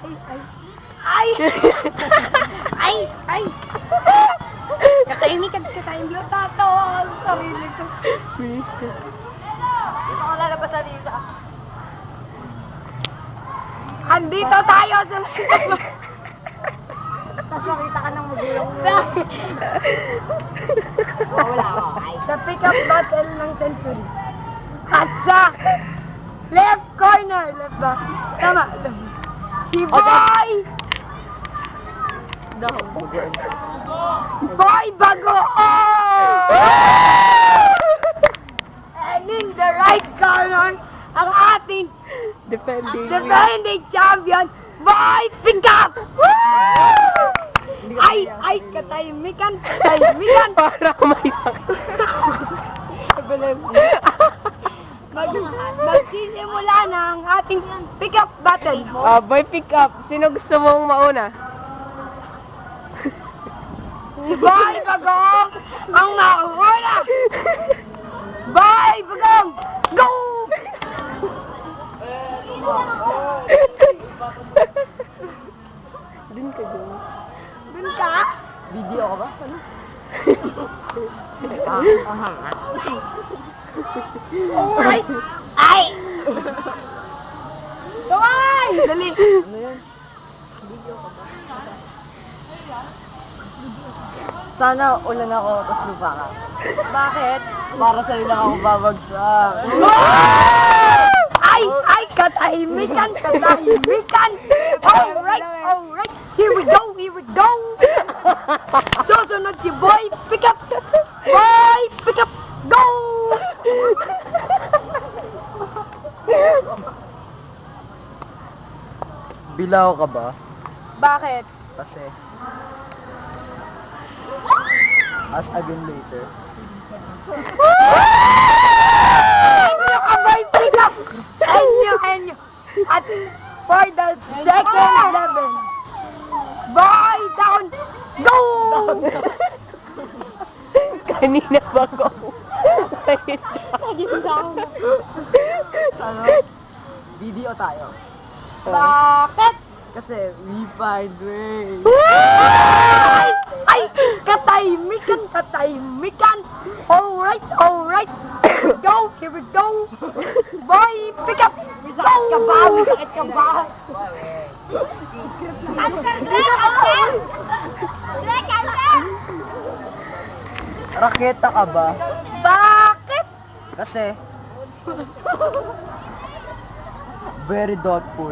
Ay! Ay! Ay! Katahimikan ka tayong tato ang sarili ko. Ito ko lalabasan dito. Andito tayo sa... Tapos makita ka ng magulong mo. Wala ako. Sa pick-up battle ng Century. At sa left corner, left ba? Tama. Si Boy! Boy Bagoong! And in the right corner, ang ating defending champion, Boy Pick-up! Ay, katahimikan! Para may sakit. Magsisimula na ang ating pick-up battle. Boy pick up. Sino gusto mong mauna? Si Boy Bagong ang mauna! Boy Bagong! Go! Dun ka dun. Dun ka? Video ka ba? Ano? Ay! Ay! Kaway! Dali! Ano yan? Sana ulan ako, tapos lupa ka. Bakit? Para sa'yo lang ako babagsak. Ay! Ay! Katahimikan! Alright! Here we go! Susunod si Boy Pick-up! Boy Pick-up! Go! Bilaw ka ba? Bakit? Kasi. Ask again later. Enyo ka Boy Pick-up! Enyo! At for the second level, Boy down! Go! Kanina ba ko? Ano? Video tayo. Bakit? Kasi we find ways. Ay! Katahimikan! Alright! Here we go! Boy, pick up! Go! Sakit ka ba? Raketa ka ba? Bakit? Kasi very thoughtful.